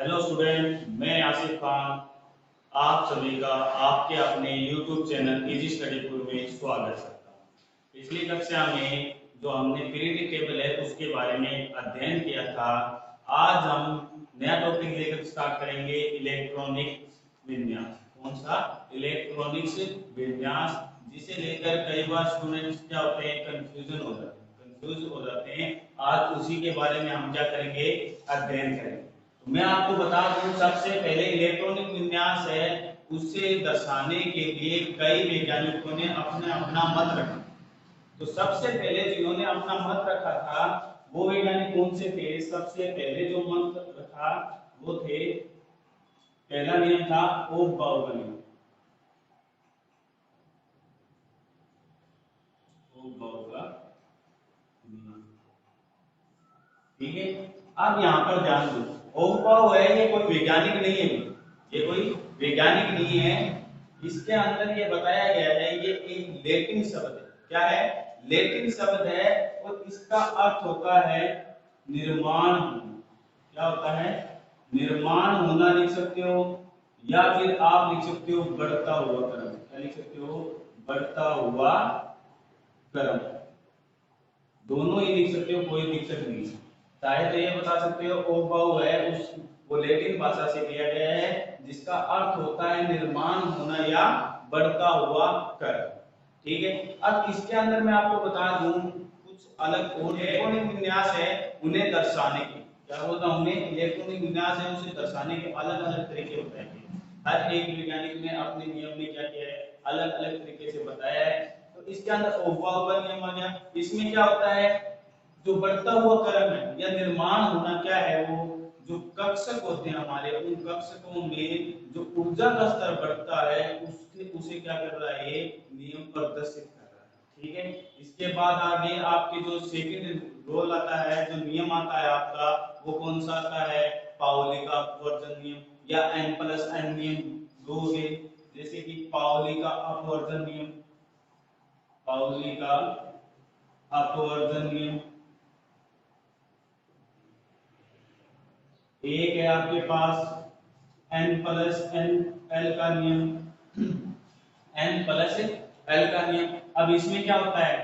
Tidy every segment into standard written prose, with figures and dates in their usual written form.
Hello student, मैं आसिफ खान आप सभी का आपके अपने YouTube चैनल इजी स्टडी पुर में स्वागत करता हूँ। पिछली कक्षा में जो हमने पीरियडिक टेबल है उसके बारे में अध्ययन किया था। आज हम नया टॉपिक लेकर स्टार्ट करेंगे, इलेक्ट्रॉनिक विन्यास। कौन सा? इलेक्ट्रॉनिक्स विन्यास, जिसे लेकर कई बार स्टूडेंट्स क्या होते हैं, कंफ्यूज हो जाते हैं। आज उसी के बारे में हम क्या करेंगे, अध्ययन करेंगे। तो मैं आपको बता दूं, सबसे पहले इलेक्ट्रॉनिक विन्यास है, उसे दर्शाने के लिए कई वैज्ञानिकों ने अपना अपना मत रखा। तो सबसे पहले जिन्होंने अपना मत रखा था वो वैज्ञानिक कौन से थे? सबसे पहले जो मत रखा वो थे, पहला नियम था ओम-बाउ का नियम। ओम-बाउ का नियम, ठीक है। अब यहाँ पर ध्यान दो, ओम-बाउ है, ये कोई वैज्ञानिक नहीं है, ये कोई वैज्ञानिक नहीं है। इसके अंदर ये बताया गया है, ये एक लैटिन शब्द है। क्या है? लैटिन शब्द है और इसका अर्थ होता है निर्माण होना। क्या होता है? निर्माण होना लिख सकते हो, या फिर आप लिख सकते हो बढ़ता हुआ क्रम। क्या लिख सकते हो? बढ़ता हुआ क्रम। दोनों ही लिख सकते हो, कोई दिक्कत नहीं है। चाहे तो ये बता सकते हो ओम-बाउ है, उस वो लैटिन भाषा से लिया गया है, जिसका अर्थ होता है निर्माण होना या बढ़ता हुआ क्रम। ठीक है। अब इसके अंदर मैं आपको बता दूं कुछ अलग और इलेक्ट्रॉनिक विन्यास है, उन्हें दर्शाने के, क्या बोलता हूं, उन्हें इलेक्ट्रॉनिक विन्यास है, उसे दर्शाने के अलग अलग तरीके होते हैं। हर एक वैज्ञानिक ने अपने नियम में क्या किया है, अलग अलग तरीके से बताया है। तो इसके अंदर ओम-बाउ का नियम आ गया। इसमें क्या होता है, जो बढ़ता हुआ क्रम है या निर्माण होना, क्या है वो, जो कक्षक होते हैं हमारे, उन कक्षकों में जो ऊर्जा का स्तर बढ़ता है उसे क्या कर रहा है, ये नियम प्रदर्शित कर रहा है। ठीक है। इसके बाद आगे आपके जो सेकंड रोल आता है, जो नियम आता है आपका, वो कौन सा आता है? पाउली का अपवर्जन नियम या n+n नियम, दो है, जैसे कि पाउली का अपवर्जन नियम, पाउली का अपवर्जन नियम। एक है आपके पास n+n का नियम, n+l का नियम। अब इसमें क्या होता है,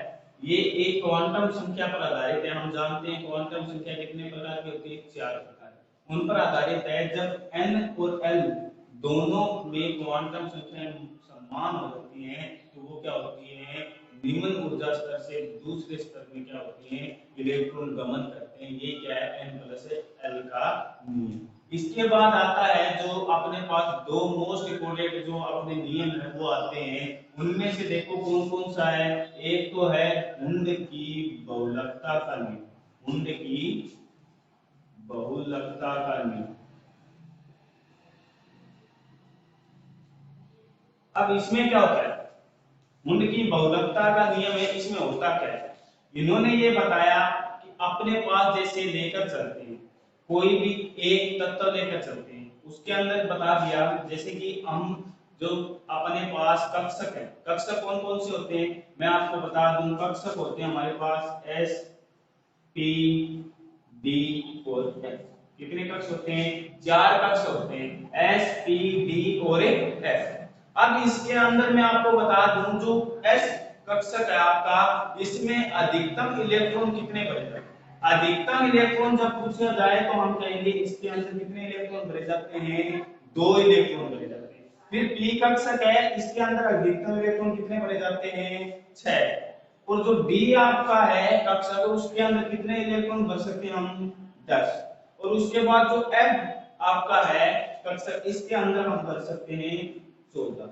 ये एक क्वांटम संख्या पर आधारित है। हम जानते हैं क्वांटम संख्या कितने प्रकार की होती है? 4 प्रकार। उन पर आधारित है। जब n और l दोनों में क्वांटम संख्या समान हो जाती हैं तो वो क्या होती है, निम्न ऊर्जा स्तर से दूसरे स्तर में क्या होती है, इलेक्ट्रॉन गमन करते हैं। ये क्या है? n+l का नियम। इसके बाद आता है जो अपने पास दो मोस्ट इंपोर्टेंट जो अपने नियम है वो आते हैं। उनमें से देखो कौन कौन सा है। एक तो है हुंड की बहुलकता का नियम, हुंड की बहुलकता का नियम। अब इसमें क्या होता है, हुंड की बहुलकता का नियम है, इसमें होता क्या है, इन्होंने ये बताया कि अपने पास जैसे लेकर चलते हैं, कोई भी एक तत्व लेकर चलते हैं, उसके अंदर बता दिया, जैसे कि हम जो अपने पास कक्षक है, कक्षक कौन कौन से होते हैं मैं आपको बता दूं। कक्षक होते हैं हमारे पास S, P, D और F। कितने कक्ष होते हैं? 4 कक्ष होते हैं, S, P, D और F। अब इसके अंदर मैं आपको बता दूं, जो S कक्षक है आपका, इसमें अधिकतम इलेक्ट्रॉन कितने भरे जाते हैं? अधिकतम इलेक्ट्रॉन जब पूछा जाए तो हम कहेंगे इसके अंदर कितने इलेक्ट्रॉन भरे जाते हैं? 2 इलेक्ट्रॉन भरे जाते हैं। फिर P कक्षक है, इसके अंदर अधिकतम इलेक्ट्रॉन कितने भरे जाते हैं? 6। और जो D आपका है कक्षक, उसके अंदर कितने इलेक्ट्रॉन भर सकते हैं हम? 10। और उसके बाद जो F आपका है कक्षक, इसके अंदर हम भर सकते हैं 14।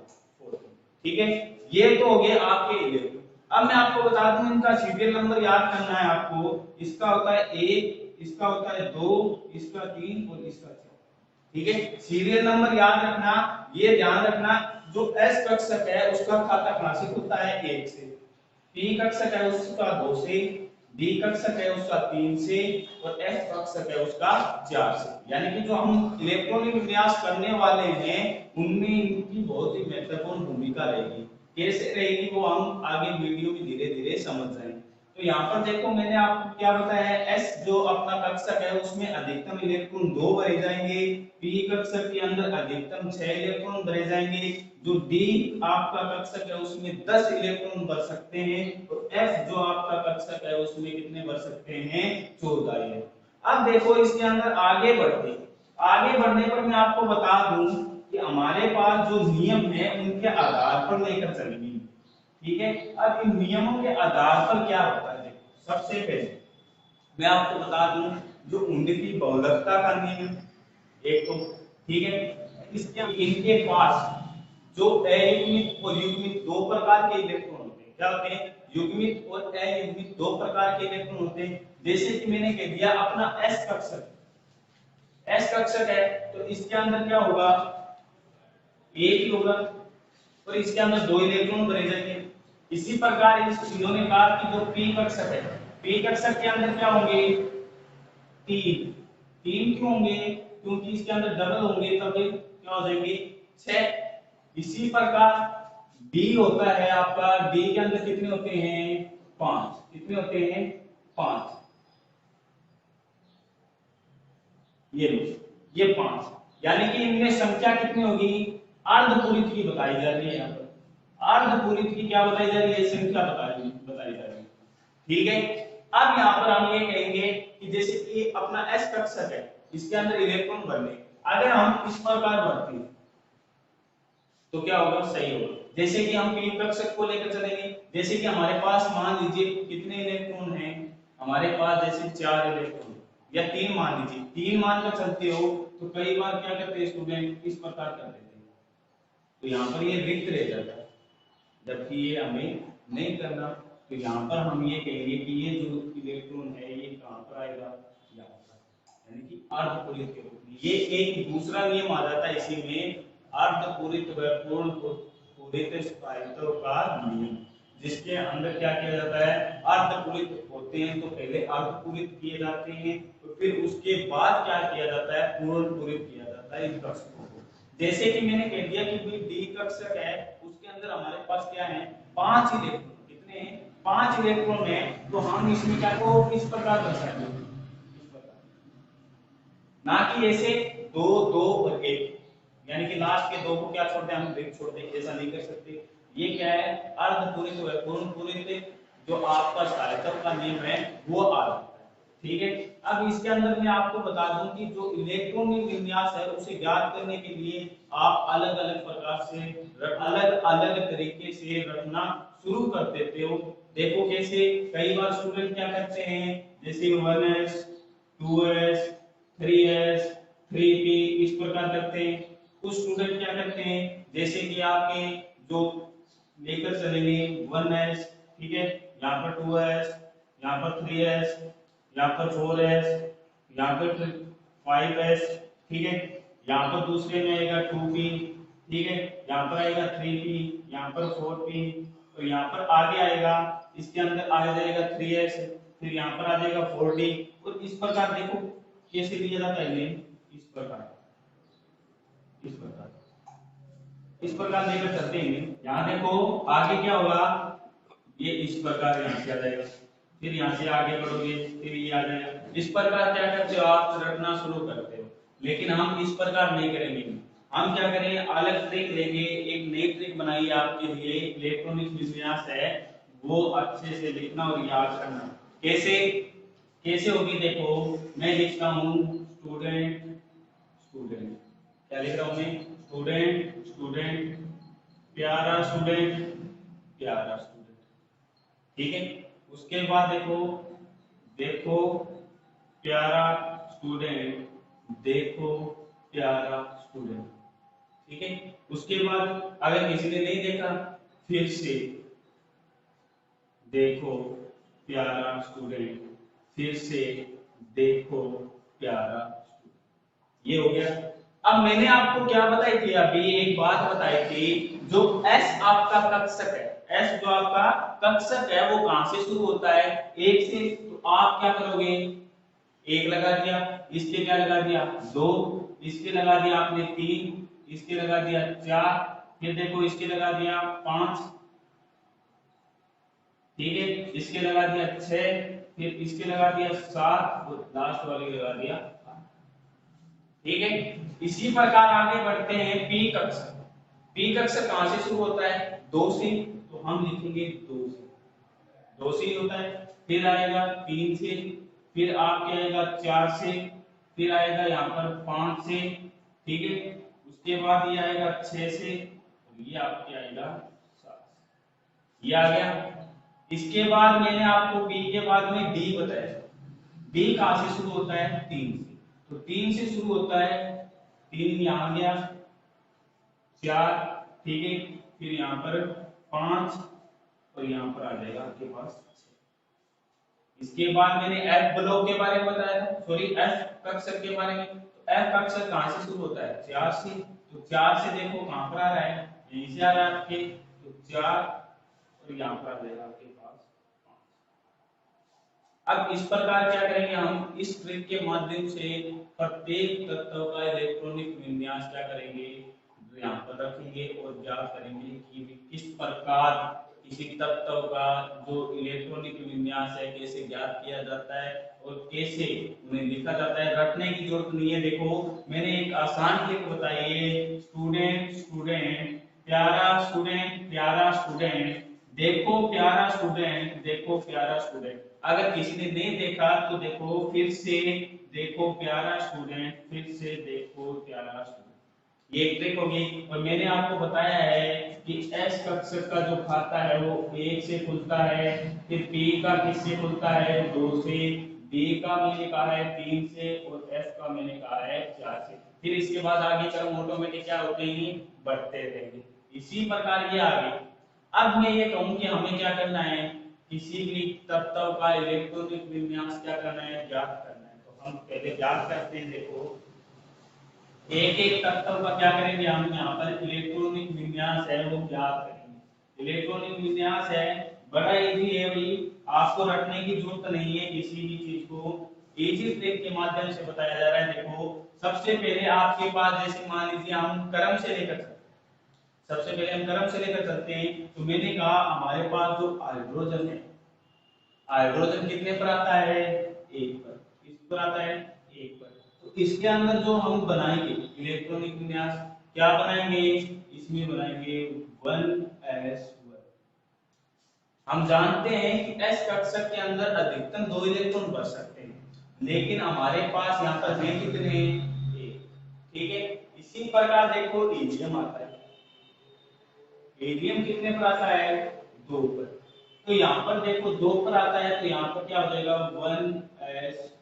ठीक है। ये तो हो गए आपके इलेक्ट्रॉन। अब मैं आपको बता दूं, इनका सीरियल नंबर याद करना है आपको। इसका होता है 1, इसका होता है 2, इसका 3 और इसका 4। ठीक है। सीरियल नंबर याद रखना। ये ध्यान रखना, जो S कक्षक है उसका खाता कहां से खुलता है? 1 से। P कक्षक है उसका 2 से, D कक्षक है उसका 3 से और F कक्षक है उसका 4 से। यानी कि जो हम इलेक्ट्रॉनिक विन्यास करने वाले हैं उनमें इनकी बहुत ही महत्वपूर्ण भूमिका रहेगी। कैसे रहेगी वो हम आगे वीडियो में धीरे धीरे समझ जाएंगे। तो यहाँ पर देखो मैंने आपको क्या बताया है, S जो अपना कक्षक है उसमें अधिकतम इलेक्ट्रॉन 2 भरे जाएंगे, P कक्षक के अंदर अधिकतम 6 इलेक्ट्रॉन भरे जाएंगे, जो D आपका कक्षक है उसमें 10 इलेक्ट्रॉन भर सकते हैं, और F जो आपका कक्षक है उसमें कितने भर सकते हैं, 14 है। अब देखो इसके अंदर आगे बढ़ने पर मैं आपको बता दूं कि हमारे पास जो नियम है उनके आधार पर लेकर चलेंगे, ठीक है। अब इन नियमों के आधार पर क्या होता है, देखो सबसे पहले मैं आपको बता दूं जो उन्नति बहुलकता का नियम एक तो, ठीक है। इसके इनके पास जो अयुग्मित और युग्मित दो प्रकार के इलेक्ट्रॉन होते हैं, क्या होते हैं, युग्मित और अयुग्मित दो प्रकार के इलेक्ट्रॉन होते हैं। जैसे कि मैंने कह दिया अपना एस कक्षक है तो इसके अंदर क्या होगा, एक ही होगा, और इसके अंदर 2 इलेक्ट्रॉन भरे जाएंगे। इसी प्रकार इन्होंने कहा कि जो पी कक्षक है, पी कक्षक के अंदर क्या होंगे, 3 क्यों होंगे, क्योंकि इसके अंदर डबल होंगे तब क्या हो जाएंगे 6। इसी प्रकार डी होता है आपका, डी के अंदर कितने होते हैं 5, कितने होते हैं 5, ये लो ये 5, यानी कि इनमें संख्या कितनी होगी, अर्धपूरित की बताई जा रही है। यहाँ पर अर्धपूरित की क्या बताई जा रही है, संख्या बताई जा रही है, ठीक है। अब यहाँ पर हम ये कहेंगे कि जैसे कि अपना एस कक्षक है इसके अंदर इलेक्ट्रॉन भरने, अगर हम इस प्रकार भरते हैं तो क्या होगा, सही होगा। जैसे कि हम पी कक्षक को लेकर चलेंगे, जैसे कि हमारे पास मान लीजिए कितने इलेक्ट्रॉन हैं, हमारे पास जैसे 4 इलेक्ट्रॉन या 3 मान लीजिए, 3 मानकर चलते हो तो कई बार क्या करते हैं स्टूडेंट, इस प्रकार कर देते हैं, तो यहाँ पर ये रिक्त रह जाता है, जबकि ये हमें नहीं करना। तो यहाँ पर हम ये कहेंगे कि ये जो इलेक्ट्रॉन है ये कहाँ पर आएगा, यहाँ पर, यानी कि अर्धपूरित के रूप में। ये एक दूसरा नियम आ जाता है इसी में, अर्धपूरित व पूर्ण पूरित स्थायित्व का नियम, जिसके अंदर क्या किया जाता है, अर्धपूरित होते हैं तो पहले अर्धपूरित किए जाते हैं, तो फिर उसके बाद क्या किया जाता है, पूर्ण पूरित किया जाता है इन कक्षकों को। जैसे कि मैंने कह दिया कि भाई डी कक्षक है उसके अंदर हमारे पास क्या है, 5 इलेक्ट्रॉन, कितने हैं 5 इलेक्ट्रॉन है, तो हम इसमें क्या को इस प्रकार दर्शाएंगे, इस प्रकार, ना कि ऐसे 2 2 और 1, यानी कि लास्ट के 2 को क्या छोड़ दें, हम रिक्त छोड़ दें, ऐसा नहीं कर सकते। ये क्या है, अर्धपूरित व पूर्ण पूरित जो आपका स्थायित्व का नियम है वो आ जाता है, ठीक है। अब इसके अंदर मैं आपको बता दूं कि जो इलेक्ट्रॉनिक विन्यास है उसे ज्ञात करने के लिए आप अलग अलग प्रकार से अलग अलग तरीके से रखना शुरू कर देते हो। देखो कैसे, कई बार स्टूडेंट क्या करते हैं, जैसे 1s 2s 3s 3p इस प्रकार करते हैं। कुछ स्टूडेंट क्या करते हैं, जैसे कि आपके जो लेकर चलेंगे 1s, ठीक है, यहाँ पर 2s, यहाँ पर 3s, यहाँ पर 4s, यहाँ पर 5s, ठीक है, यहाँ पर दूसरे में आएगा 2p, ठीक है, यहाँ पर आएगा 3p, यहाँ पर 4p, और यहाँ पर आगे आएगा, इसके अंदर आ जाएगा 3s, फिर यहाँ पर आ जाएगा 4d, और इस प्रकार देखो कैसे लिया जाता है, इस प्रकार इस प्रकार लेकर चलते हैं। यहाँ देखो आगे क्या होगा, ये इस प्रकार यहाँ से आ जाएगा, फिर यहाँ से आगे बढ़ोगे फिर ये आ जाएगा, इस प्रकार क्या करते हो आप रखना शुरू करते हो। लेकिन हम इस प्रकार नहीं करेंगे, हम क्या करेंगे, अलग ट्रिक लेंगे, एक नई ट्रिक बनाइए आपके लिए, इलेक्ट्रॉनिक विन्यास है वो अच्छे से लिखना और याद करना। कैसे कैसे होगी, देखो मैं लिखता हूँ स्टूडेंट स्टूडेंट, क्या लिख रहा हूँ मैं, स्टूडेंट स्टूडेंट, प्यारा स्टूडेंट प्यारा स्टूडेंट, ठीक है। उसके बाद देखो देखो प्यारा स्टूडेंट, देखो प्यारा स्टूडेंट, ठीक है। उसके बाद अगर किसी ने नहीं देखा फिर से देखो प्यारा स्टूडेंट, फिर से देखो प्यारा स्टूडेंट, ये हो गया। अब मैंने आपको क्या बताई थी, अभी एक बात बताई थी, जो S आपका कक्षक है, S जो आपका कक्षक है वो कहां से शुरू होता है, 1 से, तो आप क्या करोगे, 1 लगा दिया, इसके क्या लगा दिया 2, इसके लगा दिया आपने 3, इसके लगा दिया 4, फिर देखो इसके लगा दिया 5, ठीक है, इसके लगा दिया 6, फिर इसके लगा दिया 7 और लास्ट वाले लगा दिया 8। ठीक है, इसी प्रकार आगे बढ़ते हैं पी कक्षक। पी कक्षक कहां से शुरू होता है? 2 से, तो हम लिखेंगे 2 से, 2 से ही होता है। फिर आएगा 3 से, फिर आपके आएगा 4 से, फिर आएगा यहाँ पर 5 से। ठीक है, उसके बाद ये आएगा 6 से और ये आपके आएगा 7 से। ये आ गया। इसके बाद मैंने आपको बी के बाद में डी बताया। डी कहां से शुरू होता है? 3 से, तो 3 से शुरू होता है। 3 यहाँ गया, 4, ठीक है, फिर यहाँ पर 5 और यहाँ पर आ जाएगा आपके पास 6। इसके बाद मैंने एफ ब्लॉक के बारे में बताया था, सॉरी एफ कक्षक के बारे में। तो एफ कक्षक कहां से शुरू होता है? 4 से, तो 4 से देखो कहां पर आ रहा है? यहीं से आ रहा है आपके, तो 4 और यहाँ पर आ जाएगा आपके पास 5। अब इस प्रकार क्या करेंगे हम? इस ट्रिक के माध्यम से प्रत्येक तत्व का इलेक्ट्रॉनिक विन्यास क्या करेंगे? यहाँ पर रखेंगे और ज्ञात करेंगे कि किस प्रकार किसी तत्व का जो इलेक्ट्रॉनिक विन्यास है कैसे ज्ञात किया जाता है और कैसे उन्हें लिखा जाता है। रटने की जरूरत नहीं है। देखो मैंने एक आसान ट्रिक बताई है, स्टूडेंट स्टूडेंट प्यारा स्टूडेंट प्यारा स्टूडेंट, देखो प्यारा स्टूडेंट देखो प्यारा स्टूडेंट। अगर किसी ने नहीं देखा तो देखो फिर से, देखो प्यारा स्टूडेंट, फिर से देखो प्यारा स्टूडेंट। ये एक ट्रिक होगी। और मैंने आपको बताया है कि एस कक्षक का जो खाता है वो 1 से खुलता है, फिर पी का किससे खुलता है? 2 से, डी का मैंने कहा है 3 से और एफ का मैंने कहा है 4 से। फिर इसके बाद आगे क्रम ऑटोमेटिक क्या होते हैं? बढ़ते रहेंगे। इसी प्रकार ये आगे। अब मैं ये कहूं कि हमें क्या करना है? किसी भी तत्व का इलेक्ट्रॉनिक विन्यास क्या करना है? ज्ञात करना है। तो हम पहले ज्ञात करते हैं। देखो एक एक तत्व का क्या करेंगे हम? यहाँ पर इलेक्ट्रॉनिक विन्यास है वो ज्ञात करेंगे। इलेक्ट्रॉनिक विन्यास है, बड़ा इजी है भाई, आपको रटने की जरूरत नहीं है। किसी भी चीज को इजी ट्रिक के माध्यम से बताया जा रहा है। देखो सबसे पहले आपके पास, जैसे मान लीजिए हम क्रम से लेकर चलते हैं, सबसे पहले हम क्रम से लेकर चलते हैं। तो मैंने कहा हमारे पास जो हाइड्रोजन है, हाइड्रोजन कितने पर आता है? 1 पर। किस पर आता है? 1 पर। तो इसके अंदर जो हम बनाएंगे इलेक्ट्रॉनिक विन्यास, क्या बनाएंगे? इसमें बनाएंगे 1s1। हम जानते हैं कि s कक्षक के अंदर अधिकतम 2 इलेक्ट्रॉन भर सकते हैं, लेकिन हमारे पास यहाँ पर हैं कितने? 1। ठीक है, इसी प्रकार देखो हीलियम आता है। हीलियम कितने पर आता है? 2 पर। तो यहाँ पर देखो 2 पर आता है, तो यहाँ पर क्या हो जाएगा? 1s2।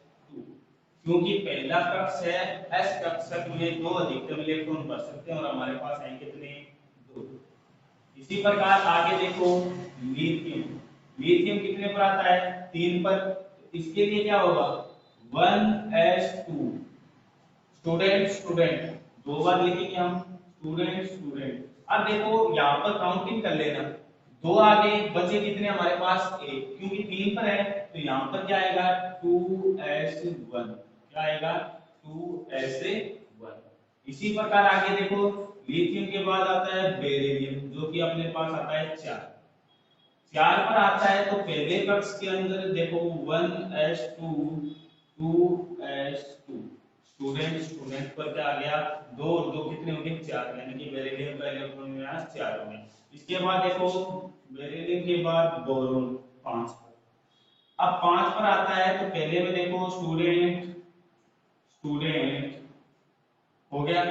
क्योंकि पहला कक्ष है, एस कक्षक में 2 अधिकतम इलेक्ट्रॉन भर सकते हैं और हमारे पास हैं कितने? 2। इसी प्रकार आगे देखो लिथियम। लिथियम कितने पर आता है? 3 पर। तो इसके लिए क्या होगा? 1s2। स्टूडेंट स्टूडेंट, 2 बार लिखेंगे हम, स्टूडेंट स्टूडेंट। अब देखो यहाँ पर काउंटिंग कर लेना, 2 आगे बचे कितने हमारे पास? 1, क्योंकि 3 पर है। तो यहाँ पर क्या आएगा? 2s1। क्या आएगा? 2s1। इसी प्रकार आगे देखो लिथियम के बाद आता है बेरिलियम, जो कि अपने पास आता है 4। 4 पर आता है तो पहले कक्ष के अंदर देखो 1s2 2s2। स्टूडेंट स्टूडेंट पर क्या आ गया? 2 और 2 कितने हो गए? 4, यानी कि बेरिलियम का इलेक्ट्रॉन विन्यास 4 हो गया। इसके बाद देखो बेरिलियम के बाद बोरोन 5 पर। अब 5 पर आता है तो पहले में देखो स्टूडेंट स्टूडेंट हो गया।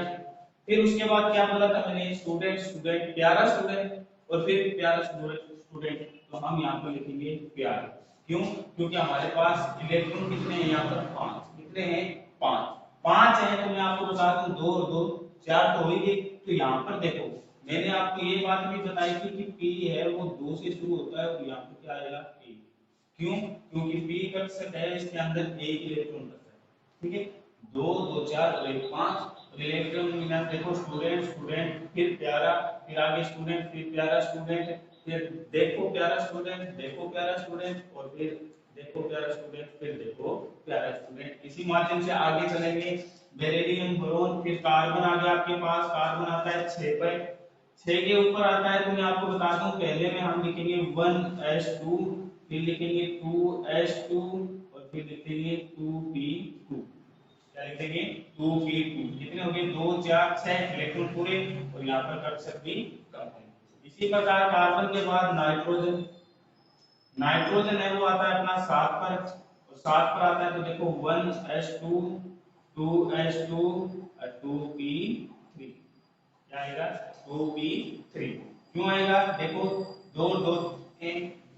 फिर उसके बाद क्या बोला था मैंने? स्टूडेंट स्टूडेंट प्यारा स्टूडेंट और फिर प्यारा स्टूडेंट स्टूडेंट। तो हम यहाँ पर लिखेंगे प्यारा। क्यों? क्योंकि हमारे पास इलेक्ट्रॉन कितने हैं यहाँ पर? 5। कितने हैं? 5। 5 है तो मैं आपको बता दूं 2 और 2 4 तो हो ही गई। तो यहाँ पर देखो मैंने आपको ये बात भी बताई थी कि P है वो 2 से शुरू होता है और यहाँ पर क्या आएगा? 1। क्यों? क्योंकि P कक्षक है, इसके अंदर 1 इलेक्ट्रॉन बचता है। ठीक है, 2 2 4 और 1 5। इलेक्ट्रॉन विन्यास देखो स्टूडेंट स्टूडेंट फिर प्यारा, फिर आगे स्टूडेंट, फिर प्यारा स्टूडेंट, फिर देखो प्यारा स्टूडेंट, देखो प्यारा स्टूडेंट और फिर देखो प्यारा स्टूडेंट, फिर देखो प्यारा स्टूडेंट। इसी माध्यम से आगे चलेंगे। बेरिलियम बोरोन, फिर कार्बन आ गया आपके पास। कार्बन आता है 6 पर। 6 के ऊपर आता है तो मैं आपको बता दूं, पहले में हम लिखेंगे 1s2, फिर लिखेंगे 2s2 और फिर लिखेंगे 2p2। क्या लिखेंगे 2p2। कितने हो गए 2 4 6 इलेक्ट्रॉन पूरे, और यहाँ पर कक्षक भी कम है। इसी प्रकार कार्बन के बाद नाइट्रोजन, नाइट्रोजन है वो आता है अपना 7 पर, और 7 पर आता है तो देखो 1s2 2s2 और 2p3। क्या आएगा 2p3। क्यों आएगा देखो, दो दो के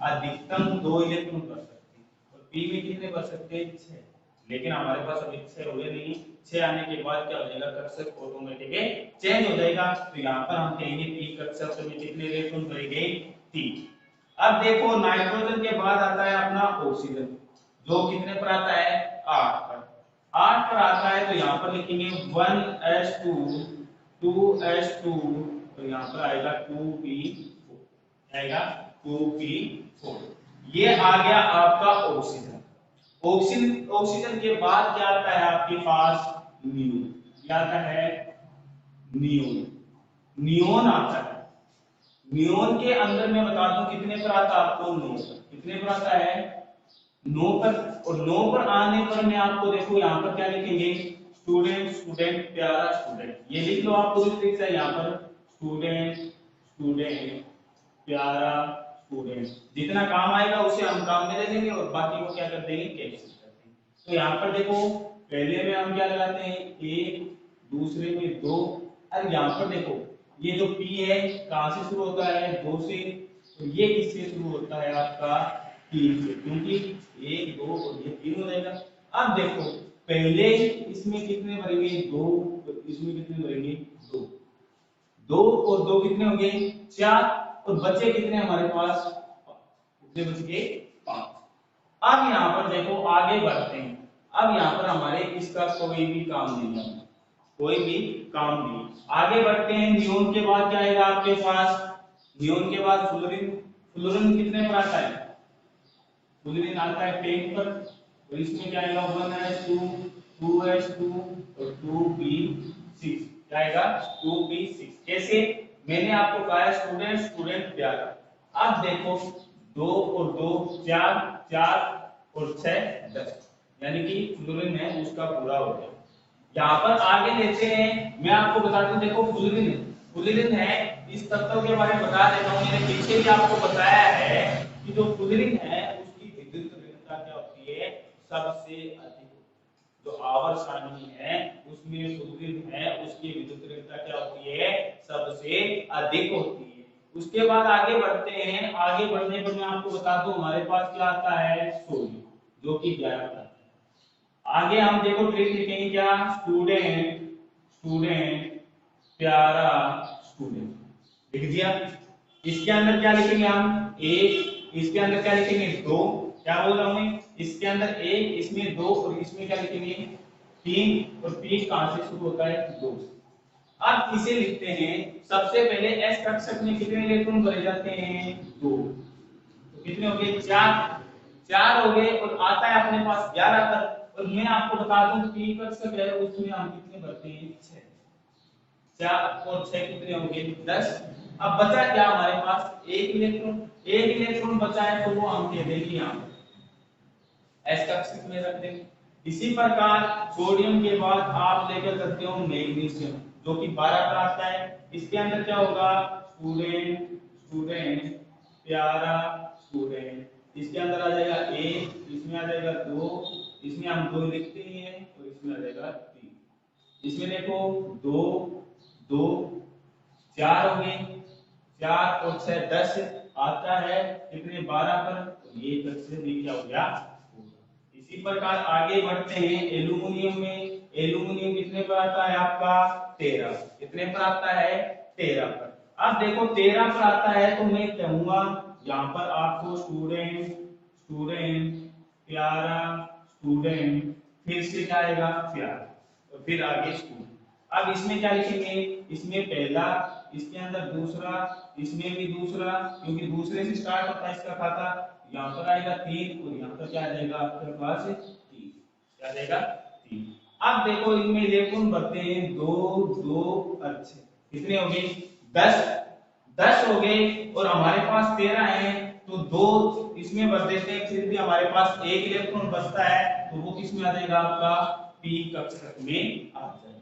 अधिकतम 2 इलेक्ट्रॉन कर सकते हैं, और p में कितने कर सकते हैं 6, लेकिन हमारे पास अभी 6 हुए नहीं। 6 आने के बाद क्या हो जाएगा, कक्षक ऑटोमेटिक चेंज हो जाएगा। तो यहाँ पर हम कहेंगे p कक्षक में कितने इलेक्ट्रॉन भरेंगे 3। अब देखो नाइट्रोजन के बाद आता है अपना ऑक्सीजन, जो कितने पर आता है 8 पर। 8 पर आता है तो यहाँ पर लिखेंगे 1s2 2s2 और यहाँ पर आएगा 2p4। आएगा 2p4। ये आ गया आपका ऑक्सीजन। ऑक्सीजन ऑक्सीजन के बाद क्या आता है आपके पास नियोन। क्या आता है नियोन। नियोन आता है। नियोन के अंदर मैं बता दूं कितने पर आता है आपको 9 पर। कितने पर आता है 9 पर। और 9 पर आने पर मैं आपको देखो यहाँ पर क्या लिखेंगे, स्टूडेंट स्टूडेंट प्यारा स्टूडेंट। ये लिख लो आप पूरी तरीके से यहाँ पर, स्टूडेंट स्टूडेंट प्यारा स्टूडेंट। जितना काम आएगा उसे हम काम में ले लेंगे और बाकी को क्या कर देंगे कैंसिल कर देंगे। तो यहाँ पर देखो पहले में हम क्या लगाते हैं 1, दूसरे में 2, और यहाँ पर देखो ये जो p है कहां से शुरू होता है 2 से, तो ये किससे शुरू होता है आपका 3 से, क्योंकि 1 2 और ये 3 हो जाएगा। अब देखो पहले इसमें कितने भरेंगे 2, और इसमें कितने भरेंगे 2। 2 और 2 कितने हो गए 4, और बचे कितने हमारे पास, कितने बच गए 5। अब यहाँ पर देखो आगे बढ़ते हैं। अब यहाँ पर हमारे इसका कोई भी काम नहीं है, कोई भी काम नहीं। आगे बढ़ते हैं, नियोन के बाद क्या आएगा आपके पास, नियोन के बाद फ्लोरीन। फ्लोरीन कितने पर आता है, फ्लोरीन आता है 10 पर, और इसमें क्या आएगा 1s2 2s2 और 2p6। क्या आएगा 2p6। कैसे, मैंने आपको कहा है स्टूडेंट स्टूडेंट प्यारा। अब देखो 2 और 2 4, 4 और 6 10, यानी कि फ्लोरीन है उसका पूरा हो गया। यहाँ पर आगे लेते हैं, मैं आपको बता दूं देखो फ्लोरीन, फ्लोरीन है इस तत्व के बारे में बता देता हूँ। मैंने पीछे भी आपको बताया है कि जो फ्लोरीन है उसकी विद्युत ऋणता क्या होती है सबसे अधिक। जो आवर्त सारणी है उसमें फ्लोरीन है उसकी विद्युत ऋणता क्या होती है सबसे अधिक होती है। उसके बाद आगे बढ़ते हैं। आगे बढ़ने पर मैं आपको बता दूं हमारे पास क्या आता है सोडियम, जो कि 11 पर। आगे हम देखो ट्रिक लिखेंगे क्या, स्टूडेंट स्टूडेंट प्यारा स्टूडेंट लिख दिया। इसके अंदर क्या लिखेंगे हम 1, इसके अंदर क्या लिखेंगे 2। क्या बोल रहा हूं मैं, इसके अंदर 1, इसमें 2 और इसमें क्या लिखेंगे 3, और 3 कहां से शुरू होता है 2। अब इसे लिखते हैं, सबसे पहले एस कक्षक में कितने इलेक्ट्रॉन भरे जाते हैं 2, तो कितने हो गए 4 हो गए, और आता है अपने पास 11 पर। और मैं आपको बता दूं पी कक्षक है उसमें हम कितने भरते हैं 6। 4 और 6 कितने हो गए 10। अब बचा क्या हमारे पास 1 इलेक्ट्रॉन। 1 इलेक्ट्रॉन बचा है तो वो हम कह देंगे यहाँ एस कक्षक में रख देंगे। इसी प्रकार सोडियम के बाद आप लेकर सकते हो मैग्नीशियम, जो कि 12 पर आता है। इसके अंदर क्या होगा स्टूडेंट स्टूडेंट प्यारा स्टूडेंट। इसके अंदर आ जाएगा 1, इसमें आ जाएगा 2, इसमें हम 2 लिखते ही हैं, और इसमें आ जाएगा 3। इसमें देखो 2 2 4 हो गए, 4 और 6 10 आता है कितने 12 पर, तो ये कक्षक भी क्या हो गया। इसी प्रकार आगे बढ़ते हैं एल्यूमिनियम में। एल्यूमिनियम कितने पर आता है आपका 13। कितने पर आता है 13 पर। अब देखो 13 पर आता है तो मैं कहूंगा यहाँ पर आपको स्टूडेंट स्टूडेंट प्यारा स्टूडेंट, फिर से क्या आएगा प्यारा, और फिर आगे स्टूडेंट। अब इसमें क्या लिखेंगे, इसमें पहला, इसके अंदर दूसरा, इसमें भी दूसरा, क्योंकि दूसरे से स्टार्ट होता है इसका खाता। यहाँ पर आएगा 3, और यहाँ पर क्या आ जाएगा आपके पास 3। क्या आ जाएगा 3। अब देखो इनमें इलेक्ट्रॉन भरते हैं 2 2 अच्छे, कितने हो गए 10। 10 हो गए और हमारे पास 13 है, तो 2 इसमें भर देते हैं, फिर भी हमारे पास एक इलेक्ट्रॉन बचता है, तो वो किस में आ जाएगा, आपका पी कक्षक में आ जाएगा।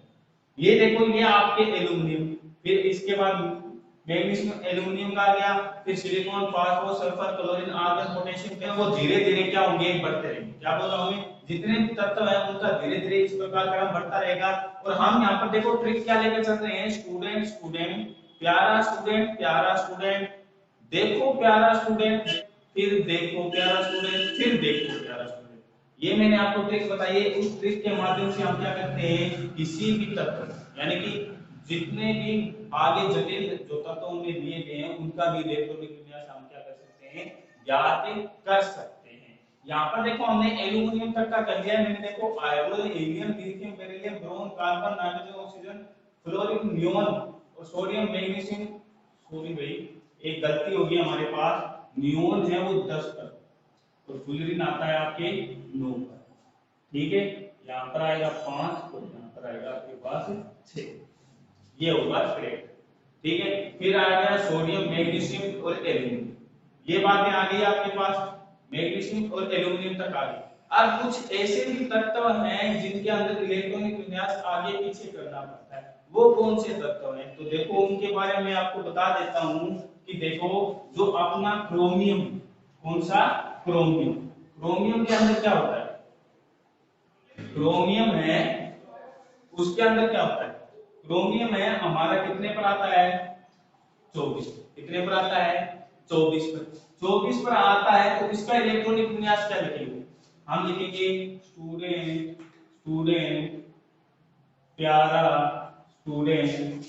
ये देखो, ये आपके एल्यूमिनियम, फिर इसके बाद मैग्नीशियम एल्यूमिनियम का आ गया, फिर silicon, phosphorus, sulphur, chlorine, argon, potassium, क्या वो धीरे धीरे क्या होंगे, बढ़ते रहेंगे। क्या बोला हमें, जितने भी तत्व है उनका धीरे धीरे इस प्रकार क्रम बढ़ता रहेगा। और हम यहाँ पर देखो ट्रिक क्या लेकर चल रहे हैं, स्टूडेंट स्टूडेंट प्यारा स्टूडेंट प्यारा स्टूडेंट, देखो प्यारा स्टूडेंट, फिर देखो प्यारा स्टूडेंट, फिर देखो प्यारा स्टूडेंट। ये मैंने आपको ट्रिक बताई है। उस ट्रिक के माध्यम से हम क्या करते हैं, किसी भी तत्व यानी कि जितने भी आगे जटिल जो तत्व में दिए गए हैं उनका भी इलेक्ट्रॉनिक विन्यास हम क्या कर सकते हैं, ज्ञात कर सकते हैं। यहाँ पर देखो हमने एल्यूमिनियम तक का कर लिया है। मैंने देखो iron, helium, lithium, beryllium, boron, carbon, nitrogen, oxygen, fluorine, neon और सोडियम, मैग्नीशियम, सॉरी भाई एक गलती होगी हमारे पास, नियोन है वो 10 पर और फ्लोरीन आता है आपके 9 पर, ठीक है। यहाँ पर आएगा 5 और यहाँ पर आएगा आपके पास 6, ये होगा करेक्ट, ठीक है। फिर आ गया सोडियम, मैग्नीशियम और एल्यूमिनियम, ये बातें आ गई आपके पास, मैग्नीशियम और एल्यूमिनियम तक आ गई। अब कुछ ऐसे भी तत्व हैं जिनके अंदर इलेक्ट्रॉनिक विन्यास आगे पीछे करना पड़ता है, वो कौन से तत्व हैं, तो देखो उनके बारे में आपको बता देता हूं कि देखो जो अपना क्रोमियम, कौन सा, क्रोमियम, क्रोमियम के अंदर क्या होता है, क्रोमियम है उसके अंदर क्या होता है, क्रोमियम है हमारा कितने पर आता है, 24, कितने पर आता है, 24 पर, 24 पर आता है। तो इसका इलेक्ट्रॉनिक विन्यास क्या लिखेंगे, हम लिखेंगे स्टूडेंट स्टूडेंट प्यारा स्टूडेंट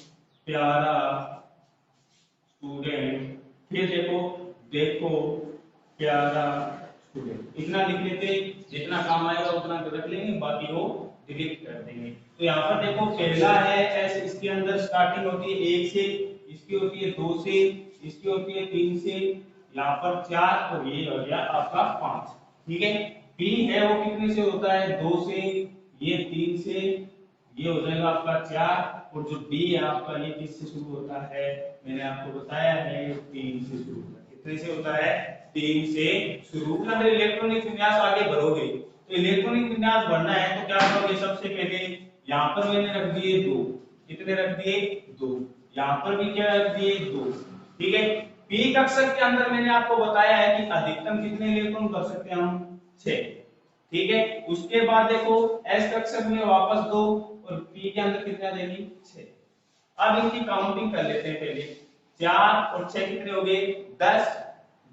प्यारा स्टूडेंट, फिर देखो देखो प्यारा स्टूडेंट, इतना लिख लेते, जितना काम आएगा उतना रख लेंगे, बाकी वो डिलीट कर देंगे। तो यहाँ पर देखो पहला है एस, इसके अंदर स्टार्टिंग होती है 1 से, इसकी होती है 2 से, इसकी होती है 3 से, यहाँ पर 4 और ये हो गया आपका 5, ठीक है। पी है वो कितने से होता है, 2 से, ये 3 से, ये हो जाएगा आपका 4, और जो डी है आपका ये किससे शुरू होता है, मैंने आपको बताया है 3 से शुरू होता है, कितने से होता है, 3 से शुरू। अगर इलेक्ट्रॉनिक विन्यास आगे बढ़ोगे तो इलेक्ट्रॉनिक विन्यास बढ़ना है तो क्या करोगे, सबसे पहले यहाँ पर मैंने रख दिए 2, कितने रख दिए, 2, यहाँ पर भी क्या रख दिए, 2, ठीक है। पी कक्षक के अंदर मैंने आपको बताया है कि अधिकतम कितने इलेक्ट्रॉन भर सकते हैं हम, 6, ठीक है। उसके बाद देखो एस कक्षक में वापस 2 और पी के अंदर कितना देंगे, 6। अब इनकी काउंटिंग कर लेते हैं पहले, 4 और 6 कितने हो गए, 10,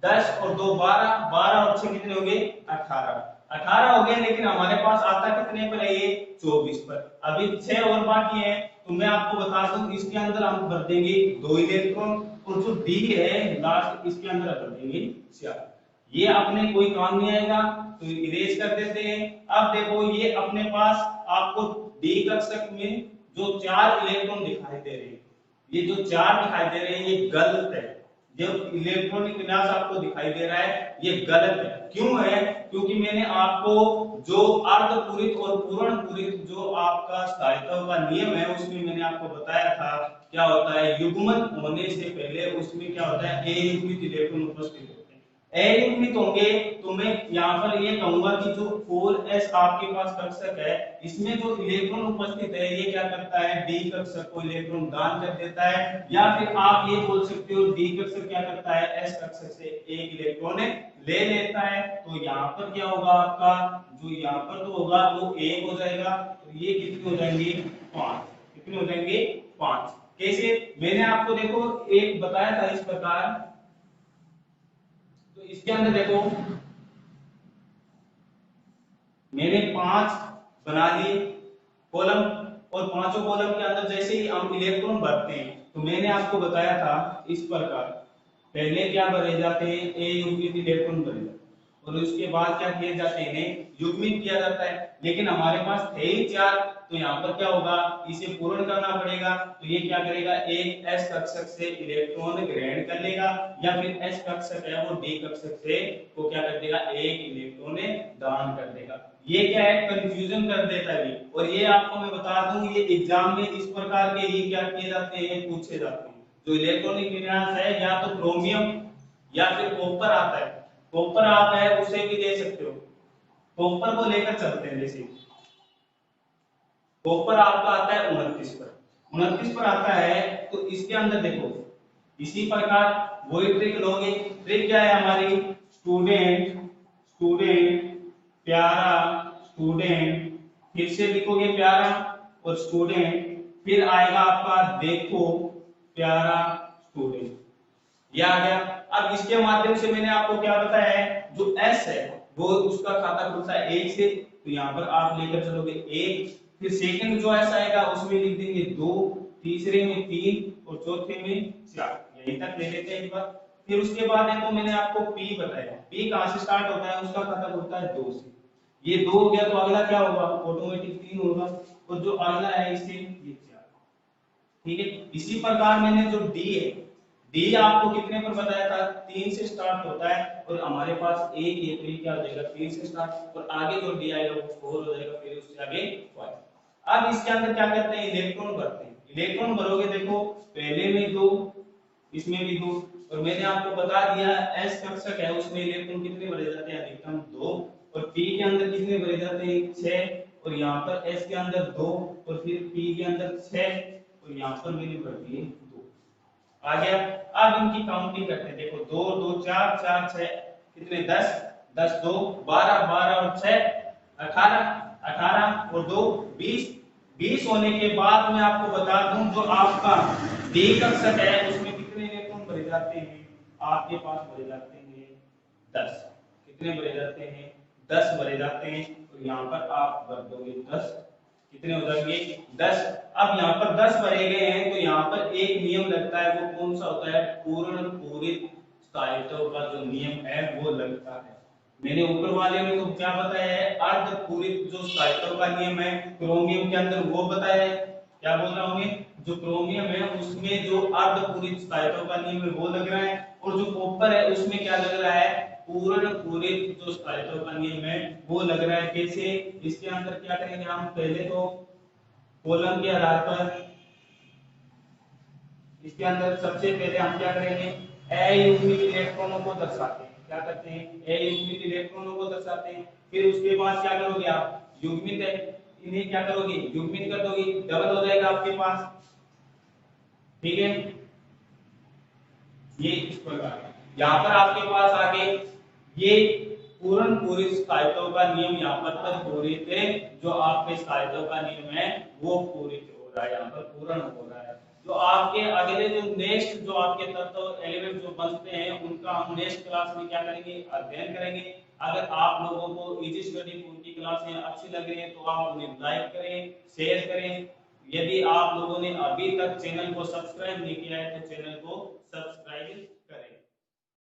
10 और 2 12, 12 और 6 कितने हो गए, 18, 18 हो गए। लेकिन हमारे पास आता कितने पर है, ये 24 पर, अभी 6 और बाकी है। तो मैं आपको बता दूं इसके अंदर हम भर देंगे 2 इलेक्ट्रॉन, और जो डी है लास्ट इसके अंदर भर देंगे 4। ये अपने कोई काम नहीं आएगा तो इरेज कर देते हैं। अब देखो ये अपने पास आपको डी कक्षक में जो 4 इलेक्ट्रॉन दिखाई दे रहे हैं, ये जो 4 दिखाई दे रहे हैं ये गलत है। जो इलेक्ट्रॉनिक विन्यास आपको दिखाई दे रहा है ये गलत है। क्यों है, क्योंकि मैंने आपको जो अर्धपूरित और पूर्ण पूरित जो आपका स्थायित्व का नियम है उसमें मैंने आपको बताया था क्या होता है, युग्मन होने से पहले उसमें क्या होता है, अयुग्मित इलेक्ट्रॉन उपस्थित होते हैं। अयुग्मित होंगे तो मैं यहाँ पर ये कहूंगा कि जो 4s आपके पास कक्षक है इसमें जो इलेक्ट्रॉन उपस्थित है ये क्या करता है, डी कक्षक को इलेक्ट्रॉन दान कर देता है। या फिर आप ये बोल सकते हो डी कक्षक क्या करता है, एस कक्षक से एक इलेक्ट्रॉन ले लेता है। तो यहाँ पर क्या होगा आपका, जो यहाँ पर तो होगा वो 1 हो जाएगा, तो ये कितने हो जाएंगे, 5, कितने हो जाएंगे, 5। कैसे, मैंने आपको देखो एक बताया था इस प्रकार, तो इसके अंदर देखो मैंने 5 बना लिए कॉलम, और पांचों कॉलम के अंदर जैसे ही हम इलेक्ट्रॉन भरते हैं तो मैंने आपको बताया था इस प्रकार, पहले क्या भरे जाते हैं, ए युग्मित इलेक्ट्रॉन भरे जाते हैं और उसके बाद क्या किए जाते हैं, इन्हें युग्मित किया जाता है। लेकिन हमारे पास थे ही 4, तो यहाँ पर क्या होगा, इसे पूर्ण करना पड़ेगा। तो ये क्या करेगा, एक एस कक्षक से इलेक्ट्रॉन ग्रहण कर लेगा, या फिर एस कक्षक है वो डी कक्षक से को क्या कर देगा, एक इलेक्ट्रॉन दान कर देगा। ये क्या है, कंफ्यूजन कर देता है। और ये आपको मैं बता दूं ये एग्जाम में इस प्रकार के ये क्या किए जाते हैं, पूछे जाते हैं। जो इलेक्ट्रॉनिक विन्यास है या तो क्रोमियम या फिर कॉपर आता है। कॉपर आप है उसे भी दे सकते हो, कॉपर को लेकर चलते हैं। जैसे कॉपर आपका आता है 29 पर, 29 पर आता है तो इसके अंदर देखो इसी प्रकार वही ट्रिक लोगे। ट्रिक क्या है हमारी, स्टूडेंट स्टूडेंट प्यारा स्टूडेंट, फिर से लिखोगे प्यारा और स्टूडेंट, फिर आएगा आपका देखो प्यारा स्टूडेंट, ये आ गया। अब इसके माध्यम से मैंने आपको क्या बताया है, जो एस है वो उसका खाता खुलता है 1 से, तो यहाँ पर आप लेकर चलोगे 1, फिर सेकंड जो एस आएगा उसमें लिख देंगे 2, तीसरे में 3 और चौथे में 4, यहीं तक ले लेते हैं एक बार। फिर उसके बाद है तो मैंने आपको पी बताया, पी कहां से स्टार्ट होता है, उसका खाता खुलता है 2 से, ये 2 हो गया तो अगला क्या होगा, ऑटोमेटिक 3 होगा, और जो अगला है इससे ये 4। ठीक है, इसी प्रकार मैंने जो डी है, डी आपको कितने पर बताया था, 3 से स्टार्ट होता है, और हमारे पास एक ये तो ये क्या हो जाएगा 3 से स्टार्ट, और आगे जो डी आएगा वो 4 हो जाएगा, फिर उससे आगे 5। अब इसके अंदर क्या करते हैं, इलेक्ट्रॉन भरते हैं। इलेक्ट्रॉन भरोगे देखो पहले में 2, इसमें भी 2, और मैंने आपको बता दिया एस कक्षक है उसमें इलेक्ट्रॉन कितने भरे जाते हैं, अधिकतम 2, और पी के अंदर कितने भरे जाते हैं 6, और यहाँ पर एस के अंदर 2, और फिर पी के अंदर 6, और यहाँ पर मैंने भर दिए 2, आ गया। अब इनकी काउंटिंग करते हैं, देखो 2 2 4 4 6 कितने 10, 10 2 12 12 और 6 18, 18 और 2 20, 20 होने के बाद मैं आपको बता दूं जो आपका डी कक्षक है उसमें कितने इलेक्ट्रॉन भरे जाते हैं, आपके पास भरे जाते हैं 10, कितने भरे जाते हैं 10 भरे जाते हैं, तो यहाँ पर आप भर दोगे 10, कितने हो जाएंगे 10। अब यहाँ पर 10 भरे गए हैं तो यहाँ पर एक नियम लगता है, वो कौन सा होता है, पूर्ण पूरित स्थायित्व का जो नियम है वो लगता है। मैंने ऊपर वाले में तो क्या बताया है, अर्ध पूरित जो स्थायित्व का नियम है क्रोमियम के अंदर वो बताया है, क्या बोल रहा हूं मैं, जो क्रोमियम है उसमें जो अर्ध पूरित स्थायित्व का नियम है वो लग रहा है, और जो कॉपर है उसमें क्या लग रहा है, पूर्ण पूरित जो स्थायित्व का नियम है वो लग रहा है। कैसे, इसके अंदर क्या करेंगे हम, पहले तो कॉलम के आधार पर इसके अंदर सबसे पहले हम क्या करेंगे, अयुग्मित इलेक्ट्रॉनों को दर्शाते हैं, क्या करते हैं, अयुग्मित इलेक्ट्रॉनों को दर्शाते हैं। फिर उसके बाद क्या करोगे आप, युग्मित है इन्हें क्या करोगे, युग्मित कर दोगे, डबल हो जाएगा आपके पास। ठीक है, ये इस प्रकार यहाँ पर आपके पास आगे ये पूर्ण पूरित स्थायित्व का नियम यहाँ पर पूरित है, जो आपके स्थायित्व का नियम है वो पूरित हो रहा है, यहाँ पर पूर्ण हो रहा है। जो आपके अगले जो नेक्स्ट जो आपके तत्व एलिमेंट जो बनते हैं उनका हम नेक्स्ट क्लास में क्या करेंगे, अध्ययन करेंगे। अगर आप लोगों को इजी स्टडी उनकी क्लासें अच्छी लग रही है तो आप उन्हें लाइक करें, शेयर करें। यदि आप लोगों ने अभी तक चैनल को सब्सक्राइब नहीं किया है तो चैनल को सब्सक्राइब